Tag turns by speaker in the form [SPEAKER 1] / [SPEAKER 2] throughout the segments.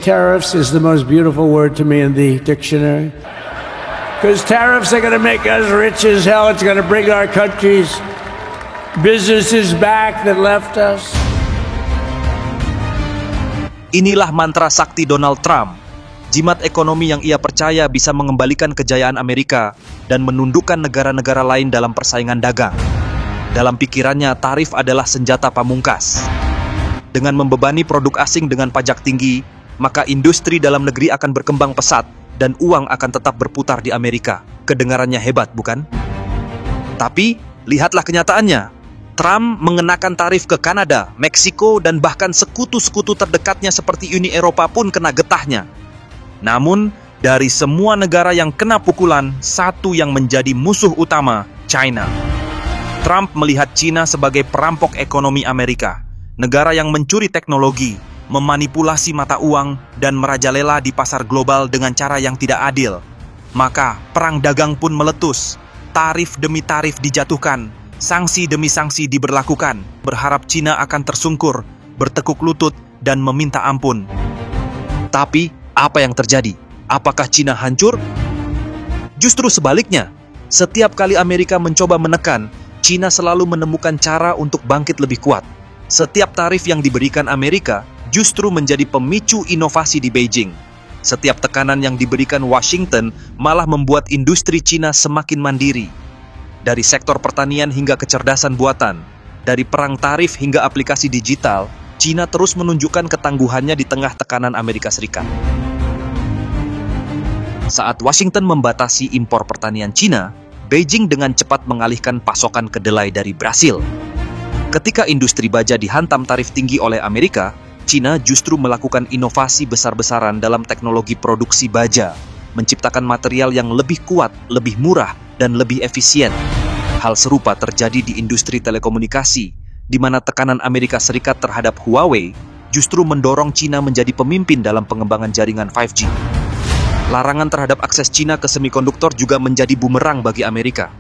[SPEAKER 1] tariffs is the most beautiful word to me in the dictionary. Because tariffs are going to make us rich as hell. It's going to bring our country's businesses back that left us.
[SPEAKER 2] Inilah mantra sakti Donald Trump. Jimat ekonomi yang ia percaya bisa mengembalikan kejayaan Amerika dan menundukkan negara-negara lain dalam persaingan dagang. Dalam pikirannya, tarif adalah senjata pamungkas. Dengan membebani produk asing dengan pajak tinggi, maka industri dalam negeri akan berkembang pesat dan uang akan tetap berputar di Amerika. Kedengarannya hebat, bukan? Tapi, lihatlah kenyataannya. Trump mengenakan tarif ke Kanada, Meksiko, dan bahkan sekutu-sekutu terdekatnya seperti Uni Eropa pun kena getahnya. Namun, dari semua negara yang kena pukulan, satu yang menjadi musuh utama, China. Trump melihat China sebagai perampok ekonomi Amerika, negara yang mencuri teknologi, memanipulasi mata uang, dan merajalela di pasar global dengan cara yang tidak adil. Maka, perang dagang pun meletus, tarif demi tarif dijatuhkan, sanksi demi sanksi diberlakukan, berharap China akan tersungkur, bertekuk lutut, dan meminta ampun. Tapi, apa yang terjadi? Apakah China hancur? Justru sebaliknya, setiap kali Amerika mencoba menekan, China selalu menemukan cara untuk bangkit lebih kuat. Setiap tarif yang diberikan Amerika justru menjadi pemicu inovasi di Beijing. Setiap tekanan yang diberikan Washington malah membuat industri China semakin mandiri. Dari sektor pertanian hingga kecerdasan buatan, dari perang tarif hingga aplikasi digital, China terus menunjukkan ketangguhannya di tengah tekanan Amerika Serikat. Saat Washington membatasi impor pertanian China, Beijing dengan cepat mengalihkan pasokan kedelai dari Brasil. Ketika industri baja dihantam tarif tinggi oleh Amerika, China justru melakukan inovasi besar-besaran dalam teknologi produksi baja, menciptakan material yang lebih kuat, lebih murah, dan lebih efisien. Hal serupa terjadi di industri telekomunikasi, di mana tekanan Amerika Serikat terhadap Huawei justru mendorong China menjadi pemimpin dalam pengembangan jaringan 5G. Larangan terhadap akses China ke semikonduktor juga menjadi bumerang bagi Amerika.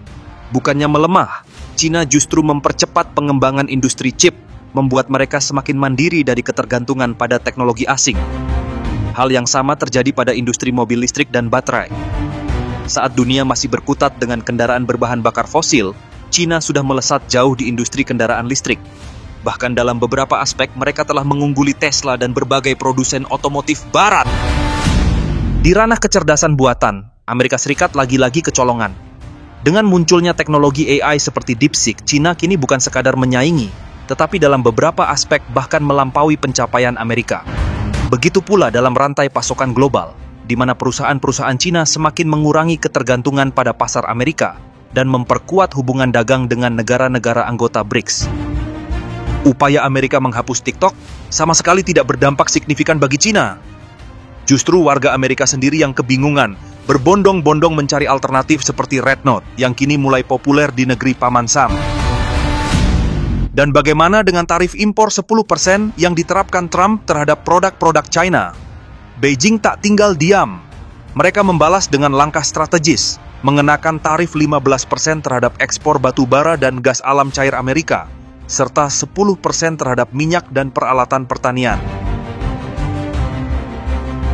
[SPEAKER 2] Bukannya melemah, China justru mempercepat pengembangan industri chip, membuat mereka semakin mandiri dari ketergantungan pada teknologi asing. Hal yang sama terjadi pada industri mobil listrik dan baterai. Saat dunia masih berkutat dengan kendaraan berbahan bakar fosil, China sudah melesat jauh di industri kendaraan listrik. Bahkan dalam beberapa aspek, mereka telah mengungguli Tesla dan berbagai produsen otomotif barat. Di ranah kecerdasan buatan, Amerika Serikat lagi-lagi kecolongan. Dengan munculnya teknologi AI seperti DeepSeek, China kini bukan sekadar menyaingi, tetapi dalam beberapa aspek bahkan melampaui pencapaian Amerika. Begitu pula dalam rantai pasokan global, di mana perusahaan-perusahaan China semakin mengurangi ketergantungan pada pasar Amerika dan memperkuat hubungan dagang dengan negara-negara anggota BRICS. Upaya Amerika menghapus TikTok sama sekali tidak berdampak signifikan bagi China. Justru warga Amerika sendiri yang kebingungan, berbondong-bondong mencari alternatif seperti Red Note yang kini mulai populer di negeri Paman Sam. Dan bagaimana dengan tarif impor 10% yang diterapkan Trump terhadap produk-produk China? Beijing tak tinggal diam. Mereka membalas dengan langkah strategis, mengenakan tarif 15% terhadap ekspor batu bara dan gas alam cair Amerika, serta 10% terhadap minyak dan peralatan pertanian.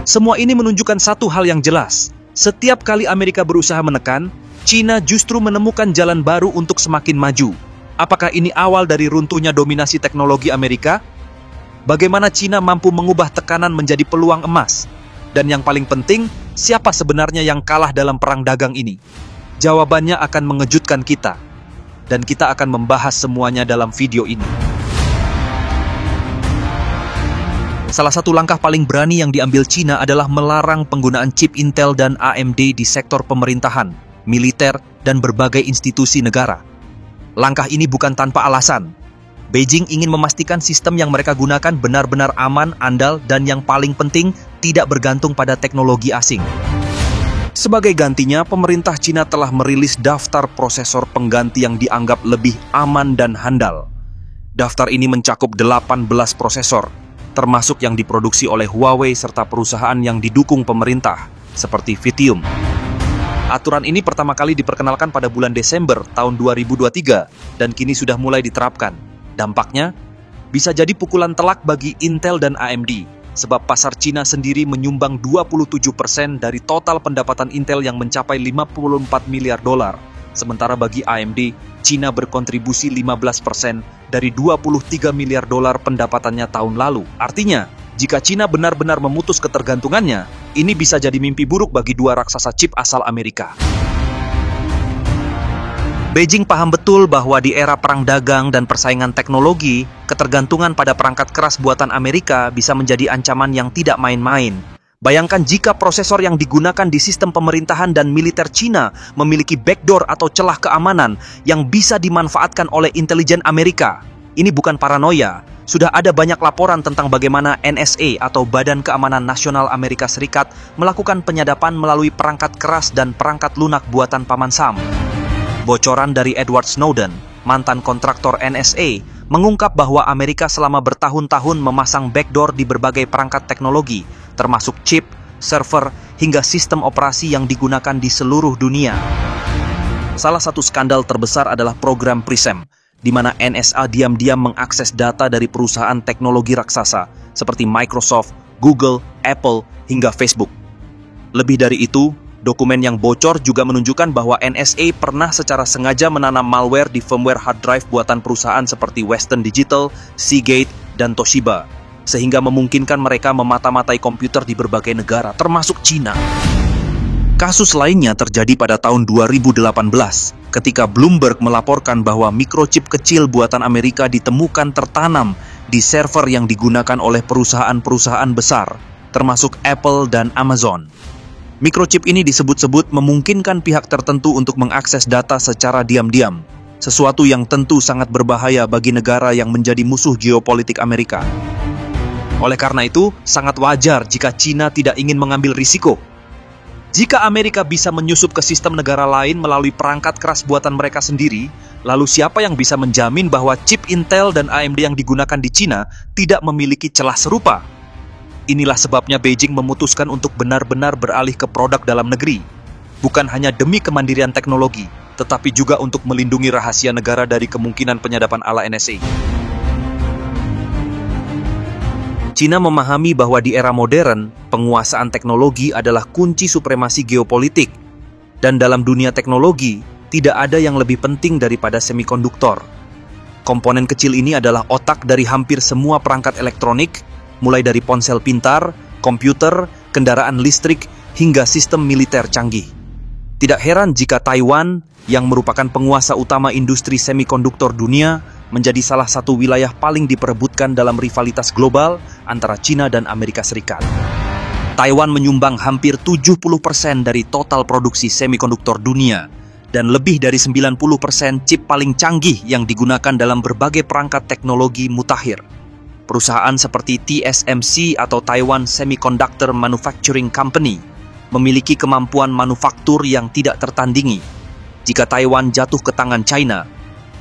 [SPEAKER 2] Semua ini menunjukkan satu hal yang jelas. Setiap kali Amerika berusaha menekan, China justru menemukan jalan baru untuk semakin maju. Apakah ini awal dari runtuhnya dominasi teknologi Amerika? Bagaimana China mampu mengubah tekanan menjadi peluang emas? Dan yang paling penting, siapa sebenarnya yang kalah dalam perang dagang ini? Jawabannya akan mengejutkan kita. Dan kita akan membahas semuanya dalam video ini. Salah satu langkah paling berani yang diambil China adalah melarang penggunaan chip Intel dan AMD di sektor pemerintahan, militer, dan berbagai institusi negara. Langkah ini bukan tanpa alasan. Beijing ingin memastikan sistem yang mereka gunakan benar-benar aman, andal, dan yang paling penting, tidak bergantung pada teknologi asing. Sebagai gantinya, pemerintah China telah merilis daftar prosesor pengganti yang dianggap lebih aman dan handal. Daftar ini mencakup 18 prosesor, termasuk yang diproduksi oleh Huawei serta perusahaan yang didukung pemerintah, seperti Vitium. Aturan ini pertama kali diperkenalkan pada bulan Desember tahun 2023 dan kini sudah mulai diterapkan. Dampaknya, bisa jadi pukulan telak bagi Intel dan AMD, sebab pasar Cina sendiri menyumbang 27% dari total pendapatan Intel yang mencapai 54 miliar dolar. Sementara bagi AMD, Cina berkontribusi 15% dari 23 miliar dolar pendapatannya tahun lalu. Artinya, jika Cina benar-benar memutus ketergantungannya, ini bisa jadi mimpi buruk bagi dua raksasa chip asal Amerika. Beijing paham betul bahwa di era perang dagang dan persaingan teknologi, ketergantungan pada perangkat keras buatan Amerika bisa menjadi ancaman yang tidak main-main. Bayangkan jika prosesor yang digunakan di sistem pemerintahan dan militer Cina memiliki backdoor atau celah keamanan yang bisa dimanfaatkan oleh intelijen Amerika. Ini bukan paranoia. Sudah ada banyak laporan tentang bagaimana NSA atau Badan Keamanan Nasional Amerika Serikat melakukan penyadapan melalui perangkat keras dan perangkat lunak buatan Paman Sam. Bocoran dari Edward Snowden, mantan kontraktor NSA, mengungkap bahwa Amerika selama bertahun-tahun memasang backdoor di berbagai perangkat teknologi, termasuk chip, server, hingga sistem operasi yang digunakan di seluruh dunia. Salah satu skandal terbesar adalah program PRISM, di mana NSA diam-diam mengakses data dari perusahaan teknologi raksasa seperti Microsoft, Google, Apple, hingga Facebook. Lebih dari itu, dokumen yang bocor juga menunjukkan bahwa NSA pernah secara sengaja menanam malware di firmware hard drive buatan perusahaan seperti Western Digital, Seagate, dan Toshiba, sehingga memungkinkan mereka memata-matai komputer di berbagai negara, termasuk Cina. Kasus lainnya terjadi pada tahun 2018, ketika Bloomberg melaporkan bahwa microchip kecil buatan Amerika ditemukan tertanam di server yang digunakan oleh perusahaan-perusahaan besar, termasuk Apple dan Amazon. Microchip ini disebut-sebut memungkinkan pihak tertentu untuk mengakses data secara diam-diam, sesuatu yang tentu sangat berbahaya bagi negara yang menjadi musuh geopolitik Amerika. Oleh karena itu, sangat wajar jika Cina tidak ingin mengambil risiko. Jika Amerika bisa menyusup ke sistem negara lain melalui perangkat keras buatan mereka sendiri, lalu siapa yang bisa menjamin bahwa chip Intel dan AMD yang digunakan di Cina tidak memiliki celah serupa? Inilah sebabnya Beijing memutuskan untuk benar-benar beralih ke produk dalam negeri. Bukan hanya demi kemandirian teknologi, tetapi juga untuk melindungi rahasia negara dari kemungkinan penyadapan ala NSA. Cina memahami bahwa di era modern, penguasaan teknologi adalah kunci supremasi geopolitik. Dan dalam dunia teknologi, tidak ada yang lebih penting daripada semikonduktor. Komponen kecil ini adalah otak dari hampir semua perangkat elektronik, mulai dari ponsel pintar, komputer, kendaraan listrik, hingga sistem militer canggih. Tidak heran jika Taiwan, yang merupakan penguasa utama industri semikonduktor dunia, menjadi salah satu wilayah paling diperebutkan dalam rivalitas global antara Cina dan Amerika Serikat. Taiwan menyumbang hampir 70% dari total produksi semikonduktor dunia, dan lebih dari 90% chip paling canggih yang digunakan dalam berbagai perangkat teknologi mutakhir. Perusahaan seperti TSMC atau Taiwan Semiconductor Manufacturing Company memiliki kemampuan manufaktur yang tidak tertandingi. Jika Taiwan jatuh ke tangan China,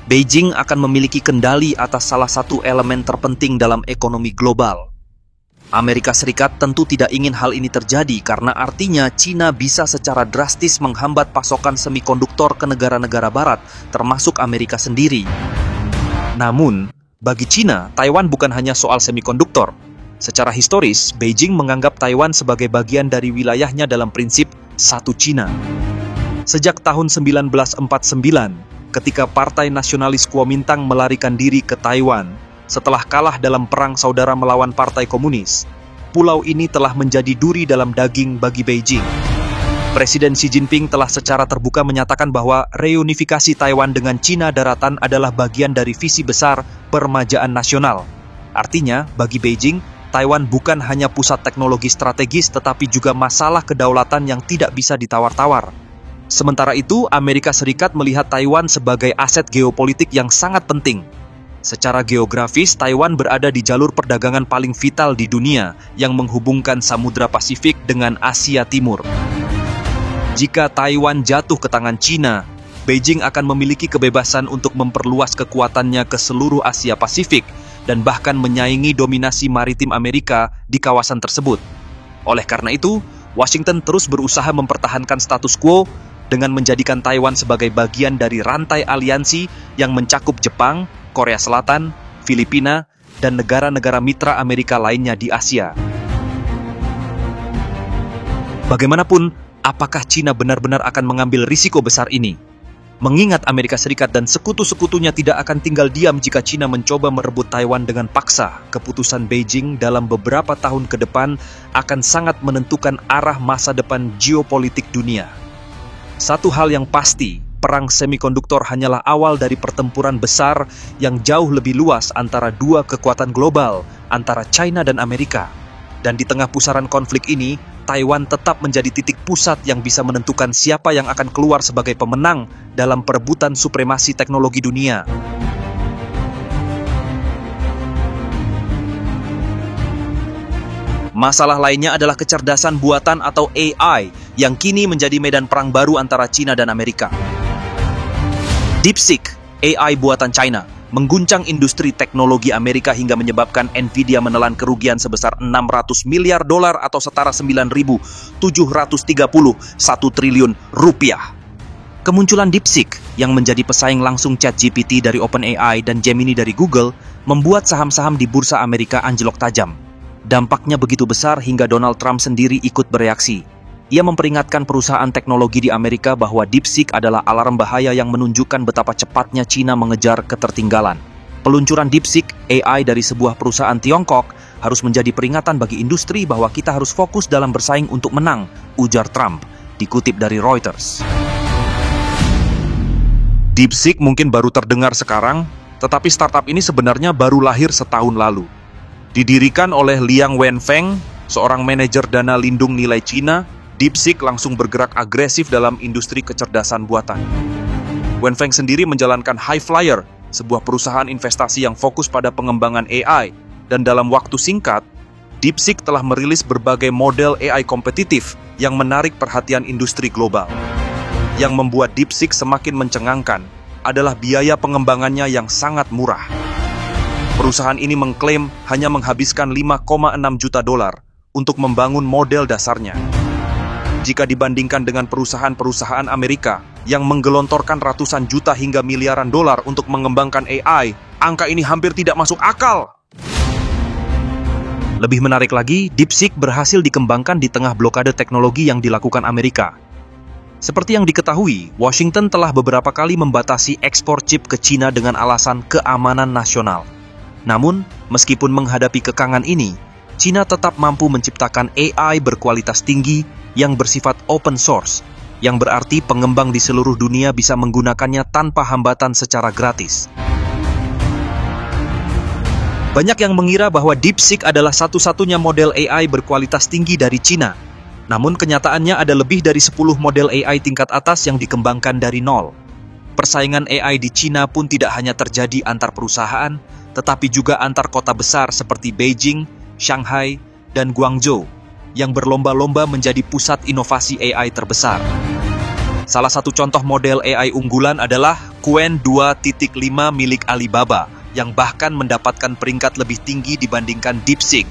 [SPEAKER 2] Beijing akan memiliki kendali atas salah satu elemen terpenting dalam ekonomi global. Amerika Serikat tentu tidak ingin hal ini terjadi karena artinya Cina bisa secara drastis menghambat pasokan semikonduktor ke negara-negara barat, termasuk Amerika sendiri. Namun, bagi Cina, Taiwan bukan hanya soal semikonduktor. Secara historis, Beijing menganggap Taiwan sebagai bagian dari wilayahnya dalam prinsip satu Cina. Sejak tahun 1949, ketika Partai Nasionalis Kuomintang melarikan diri ke Taiwan setelah kalah dalam perang saudara melawan Partai Komunis, pulau ini telah menjadi duri dalam daging bagi Beijing. Presiden Xi Jinping telah secara terbuka menyatakan bahwa reunifikasi Taiwan dengan Cina daratan adalah bagian dari visi besar permajaan nasional. Artinya, bagi Beijing, Taiwan bukan hanya pusat teknologi strategis tetapi juga masalah kedaulatan yang tidak bisa ditawar-tawar. Sementara itu, Amerika Serikat melihat Taiwan sebagai aset geopolitik yang sangat penting. Secara geografis, Taiwan berada di jalur perdagangan paling vital di dunia yang menghubungkan Samudra Pasifik dengan Asia Timur. Jika Taiwan jatuh ke tangan Cina, Beijing akan memiliki kebebasan untuk memperluas kekuatannya ke seluruh Asia Pasifik dan bahkan menyaingi dominasi maritim Amerika di kawasan tersebut. Oleh karena itu, Washington terus berusaha mempertahankan status quo dengan menjadikan Taiwan sebagai bagian dari rantai aliansi yang mencakup Jepang, Korea Selatan, Filipina, dan negara-negara mitra Amerika lainnya di Asia. Bagaimanapun, apakah China benar-benar akan mengambil risiko besar ini? Mengingat Amerika Serikat dan sekutu-sekutunya tidak akan tinggal diam jika China mencoba merebut Taiwan dengan paksa, keputusan Beijing dalam beberapa tahun ke depan akan sangat menentukan arah masa depan geopolitik dunia. Satu hal yang pasti, perang semikonduktor hanyalah awal dari pertempuran besar yang jauh lebih luas antara dua kekuatan global, antara China dan Amerika. Dan di tengah pusaran konflik ini, Taiwan tetap menjadi titik pusat yang bisa menentukan siapa yang akan keluar sebagai pemenang dalam perebutan supremasi teknologi dunia. Masalah lainnya adalah kecerdasan buatan atau AI yang kini menjadi medan perang baru antara China dan Amerika. DeepSeek, AI buatan China, mengguncang industri teknologi Amerika hingga menyebabkan Nvidia menelan kerugian sebesar $600 miliar atau setara 9.731 triliun rupiah. Kemunculan DeepSeek yang menjadi pesaing langsung ChatGPT dari OpenAI dan Gemini dari Google membuat saham-saham di bursa Amerika anjlok tajam. Dampaknya begitu besar hingga Donald Trump sendiri ikut bereaksi. Ia memperingatkan perusahaan teknologi di Amerika bahwa DeepSeek adalah alarm bahaya yang menunjukkan betapa cepatnya China mengejar ketertinggalan. Peluncuran DeepSeek, AI dari sebuah perusahaan Tiongkok, harus menjadi peringatan bagi industri bahwa kita harus fokus dalam bersaing untuk menang, ujar Trump, dikutip dari Reuters. DeepSeek mungkin baru terdengar sekarang, tetapi startup ini sebenarnya baru lahir setahun lalu. Didirikan oleh Liang Wenfeng, seorang manajer dana lindung nilai Cina, DeepSeek langsung bergerak agresif dalam industri kecerdasan buatan. Wenfeng sendiri menjalankan Highflyer, sebuah perusahaan investasi yang fokus pada pengembangan AI, dan dalam waktu singkat, DeepSeek telah merilis berbagai model AI kompetitif yang menarik perhatian industri global. Yang membuat DeepSeek semakin mencengangkan adalah biaya pengembangannya yang sangat murah. Perusahaan ini mengklaim hanya menghabiskan $5,6 juta untuk membangun model dasarnya. Jika dibandingkan dengan perusahaan-perusahaan Amerika yang menggelontorkan ratusan juta hingga miliaran dolar untuk mengembangkan AI, angka ini hampir tidak masuk akal. Lebih menarik lagi, DeepSeek berhasil dikembangkan di tengah blokade teknologi yang dilakukan Amerika. Seperti yang diketahui, Washington telah beberapa kali membatasi ekspor chip ke China dengan alasan keamanan nasional. Namun, meskipun menghadapi kekangan ini, China tetap mampu menciptakan AI berkualitas tinggi yang bersifat open source, yang berarti pengembang di seluruh dunia bisa menggunakannya tanpa hambatan secara gratis. Banyak yang mengira bahwa DeepSeek adalah satu-satunya model AI berkualitas tinggi dari China. Namun kenyataannya ada lebih dari 10 model AI tingkat atas yang dikembangkan dari nol. Persaingan AI di China pun tidak hanya terjadi antar perusahaan, tetapi juga antar kota besar seperti Beijing, Shanghai, dan Guangzhou, yang berlomba-lomba menjadi pusat inovasi AI terbesar. Salah satu contoh model AI unggulan adalah Qwen 2.5 milik Alibaba, yang bahkan mendapatkan peringkat lebih tinggi dibandingkan DeepSeek.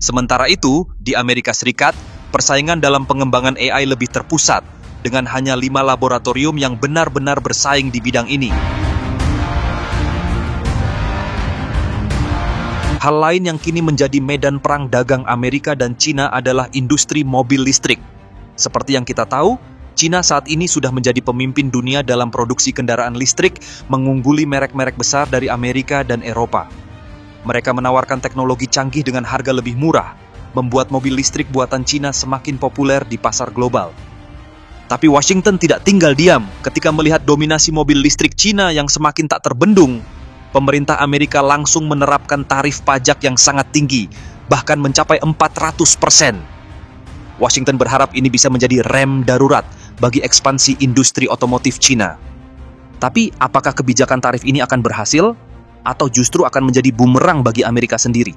[SPEAKER 2] Sementara itu, di Amerika Serikat, persaingan dalam pengembangan AI lebih terpusat, dengan hanya 5 laboratorium yang benar-benar bersaing di bidang ini. Hal lain yang kini menjadi medan perang dagang Amerika dan China adalah industri mobil listrik. Seperti yang kita tahu, China saat ini sudah menjadi pemimpin dunia dalam produksi kendaraan listrik, mengungguli merek-merek besar dari Amerika dan Eropa. Mereka menawarkan teknologi canggih dengan harga lebih murah, membuat mobil listrik buatan China semakin populer di pasar global. Tapi Washington tidak tinggal diam ketika melihat dominasi mobil listrik China yang semakin tak terbendung. Pemerintah Amerika langsung menerapkan tarif pajak yang sangat tinggi, bahkan mencapai 400%. Washington berharap ini bisa menjadi rem darurat bagi ekspansi industri otomotif China. Tapi, apakah kebijakan tarif ini akan berhasil? Atau justru akan menjadi bumerang bagi Amerika sendiri?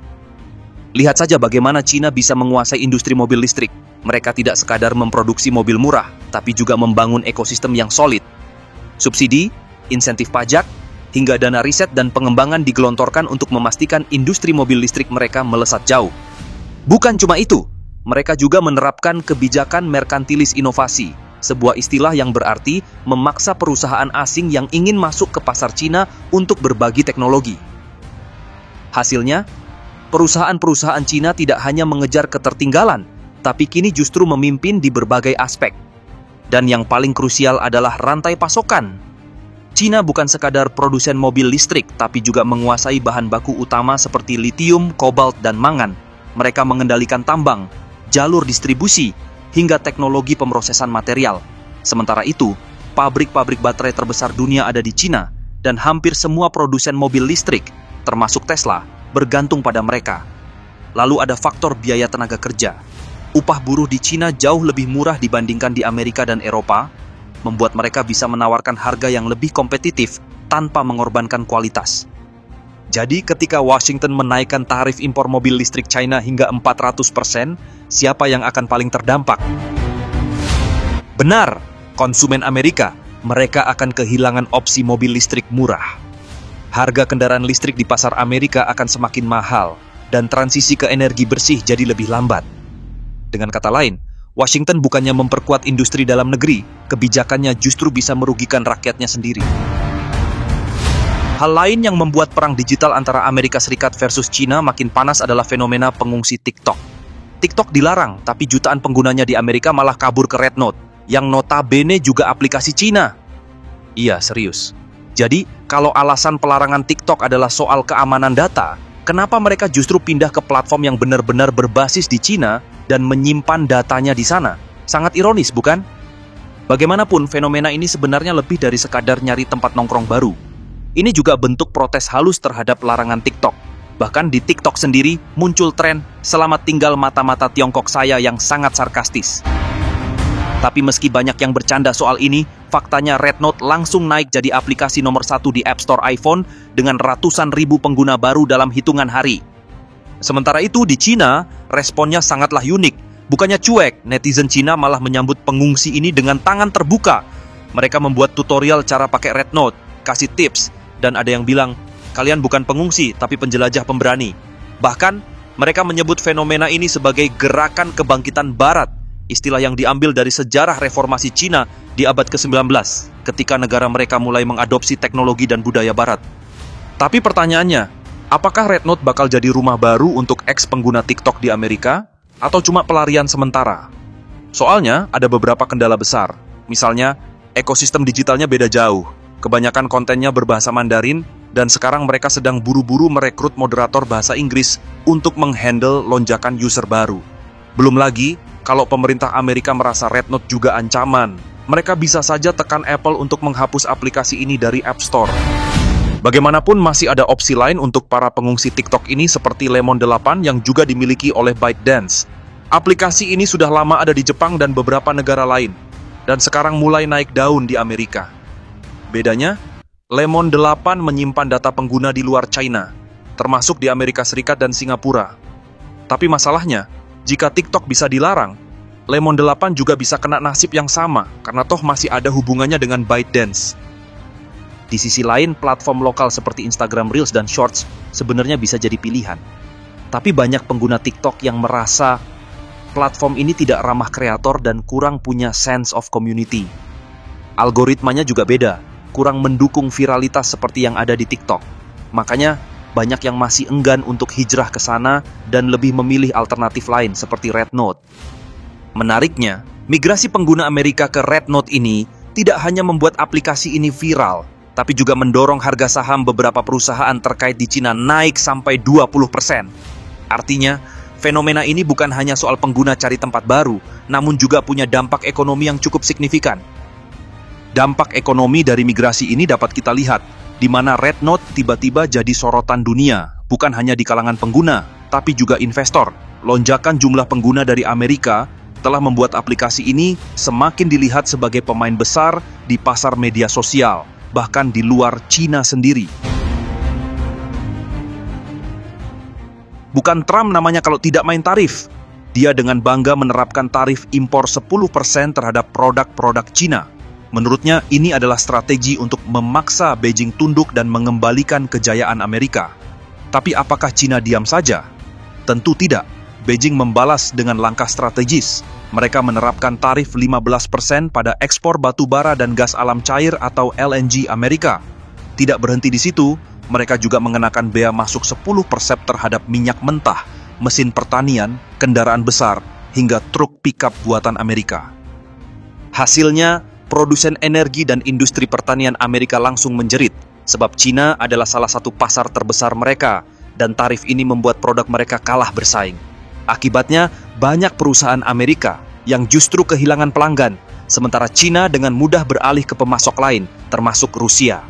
[SPEAKER 2] Lihat saja bagaimana China bisa menguasai industri mobil listrik. Mereka tidak sekadar memproduksi mobil murah, tapi juga membangun ekosistem yang solid. Subsidi, insentif pajak, hingga dana riset dan pengembangan digelontorkan untuk memastikan industri mobil listrik mereka melesat jauh. Bukan cuma itu, mereka juga menerapkan kebijakan merkantilis inovasi, sebuah istilah yang berarti memaksa perusahaan asing yang ingin masuk ke pasar China untuk berbagi teknologi. Hasilnya, perusahaan-perusahaan China tidak hanya mengejar ketertinggalan, tapi kini justru memimpin di berbagai aspek. Dan yang paling krusial adalah rantai pasokan. Cina bukan sekadar produsen mobil listrik, tapi juga menguasai bahan baku utama seperti litium, kobalt, dan mangan. Mereka mengendalikan tambang, jalur distribusi, hingga teknologi pemrosesan material. Sementara itu, pabrik-pabrik baterai terbesar dunia ada di Cina, dan hampir semua produsen mobil listrik, termasuk Tesla, bergantung pada mereka. Lalu ada faktor biaya tenaga kerja. Upah buruh di Cina jauh lebih murah dibandingkan di Amerika dan Eropa, membuat mereka bisa menawarkan harga yang lebih kompetitif tanpa mengorbankan kualitas. Jadi ketika Washington menaikkan tarif impor mobil listrik China hingga 400%, siapa yang akan paling terdampak? Benar, konsumen Amerika. Mereka akan kehilangan opsi mobil listrik murah. Harga kendaraan listrik di pasar Amerika akan semakin mahal, dan transisi ke energi bersih jadi lebih lambat. Dengan kata lain, Washington bukannya memperkuat industri dalam negeri, kebijakannya justru bisa merugikan rakyatnya sendiri. Hal lain yang membuat perang digital antara Amerika Serikat versus China makin panas adalah fenomena pengungsi TikTok. TikTok dilarang, tapi jutaan penggunanya di Amerika malah kabur ke Red Note, yang notabene juga aplikasi China. Iya, serius. Jadi, kalau alasan pelarangan TikTok adalah soal keamanan data, kenapa mereka justru pindah ke platform yang benar-benar berbasis di China dan menyimpan datanya di sana? Sangat ironis, bukan? Bagaimanapun, fenomena ini sebenarnya lebih dari sekadar nyari tempat nongkrong baru. Ini juga bentuk protes halus terhadap larangan TikTok. Bahkan di TikTok sendiri muncul tren "selamat tinggal mata-mata Tiongkok saya" yang sangat sarkastis. Tapi meski banyak yang bercanda soal ini, faktanya Red Note langsung naik jadi aplikasi nomor 1 di App Store iPhone dengan ratusan ribu pengguna baru dalam hitungan hari. Sementara itu di Cina, responnya sangatlah unik. Bukannya cuek, netizen Cina malah menyambut pengungsi ini dengan tangan terbuka. Mereka membuat tutorial cara pakai Red Note, kasih tips, dan ada yang bilang, kalian bukan pengungsi, tapi penjelajah pemberani. Bahkan, mereka menyebut fenomena ini sebagai gerakan kebangkitan Barat, istilah yang diambil dari sejarah reformasi Cina di abad ke-19, ketika negara mereka mulai mengadopsi teknologi dan budaya Barat. Tapi pertanyaannya, apakah Red Note bakal jadi rumah baru untuk ex-pengguna TikTok di Amerika, atau cuma pelarian sementara? Soalnya, ada beberapa kendala besar. Misalnya, ekosistem digitalnya beda jauh. Kebanyakan kontennya berbahasa Mandarin, dan sekarang mereka sedang buru-buru merekrut moderator bahasa Inggris untuk menghandle lonjakan user baru. Belum lagi, kalau pemerintah Amerika merasa Red Note juga ancaman, mereka bisa saja tekan Apple untuk menghapus aplikasi ini dari App Store. Bagaimanapun masih ada opsi lain untuk para pengungsi TikTok ini seperti Lemon 8 yang juga dimiliki oleh ByteDance. Aplikasi ini sudah lama ada di Jepang dan beberapa negara lain, dan sekarang mulai naik daun di Amerika. Bedanya, Lemon 8 menyimpan data pengguna di luar China, termasuk di Amerika Serikat dan Singapura. Tapi masalahnya, jika TikTok bisa dilarang, Lemon 8 juga bisa kena nasib yang sama, karena toh masih ada hubungannya dengan ByteDance. Di sisi lain, platform lokal seperti Instagram Reels dan Shorts sebenarnya bisa jadi pilihan. Tapi banyak pengguna TikTok yang merasa platform ini tidak ramah kreator dan kurang punya sense of community. Algoritmanya juga beda, kurang mendukung viralitas seperti yang ada di TikTok. Makanya, banyak yang masih enggan untuk hijrah ke sana dan lebih memilih alternatif lain seperti Red Note. Menariknya, migrasi pengguna Amerika ke Red Note ini tidak hanya membuat aplikasi ini viral, tapi juga mendorong harga saham beberapa perusahaan terkait di Cina naik sampai 20%. Artinya, fenomena ini bukan hanya soal pengguna cari tempat baru, namun juga punya dampak ekonomi yang cukup signifikan. Dampak ekonomi dari migrasi ini dapat kita lihat, di mana Red Note tiba-tiba jadi sorotan dunia, bukan hanya di kalangan pengguna, tapi juga investor. Lonjakan jumlah pengguna dari Amerika telah membuat aplikasi ini semakin dilihat sebagai pemain besar di pasar media sosial, bahkan di luar Cina sendiri. Bukan Trump namanya kalau tidak main tarif. Dia dengan bangga menerapkan tarif impor 10% terhadap produk-produk Cina. Menurutnya, ini adalah strategi untuk memaksa Beijing tunduk dan mengembalikan kejayaan Amerika. Tapi apakah Cina diam saja? Tentu tidak. Beijing membalas dengan langkah strategis. Mereka menerapkan tarif 15% pada ekspor batu bara dan gas alam cair atau LNG Amerika. Tidak berhenti di situ, mereka juga mengenakan bea masuk 10% terhadap minyak mentah, mesin pertanian, kendaraan besar, hingga truk pickup buatan Amerika. Hasilnya, produsen energi dan industri pertanian Amerika langsung menjerit, sebab Cina adalah salah satu pasar terbesar mereka, dan tarif ini membuat produk mereka kalah bersaing. Akibatnya, banyak perusahaan Amerika yang justru kehilangan pelanggan, sementara Cina dengan mudah beralih ke pemasok lain, termasuk Rusia.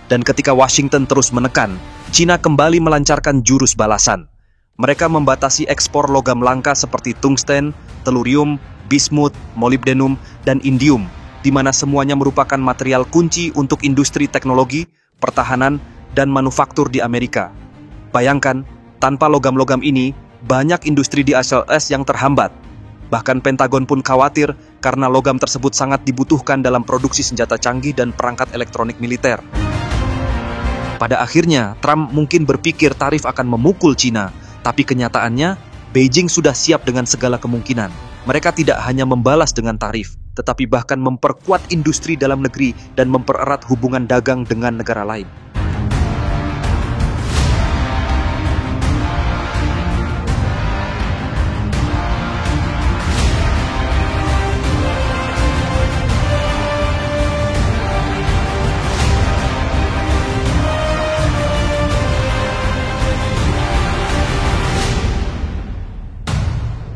[SPEAKER 2] Dan ketika Washington terus menekan, Cina kembali melancarkan jurus balasan. Mereka membatasi ekspor logam langka seperti tungsten, telurium, bismut, molibdenum, dan indium, di mana semuanya merupakan material kunci untuk industri teknologi, pertahanan, dan manufaktur di Amerika. Bayangkan, tanpa logam-logam ini, banyak industri di ASLS yang terhambat. Bahkan Pentagon pun khawatir karena logam tersebut sangat dibutuhkan dalam produksi senjata canggih dan perangkat elektronik militer. Pada akhirnya, Trump mungkin berpikir tarif akan memukul Cina, tapi kenyataannya, Beijing sudah siap dengan segala kemungkinan. Mereka tidak hanya membalas dengan tarif, tetapi bahkan memperkuat industri dalam negeri dan mempererat hubungan dagang dengan negara lain.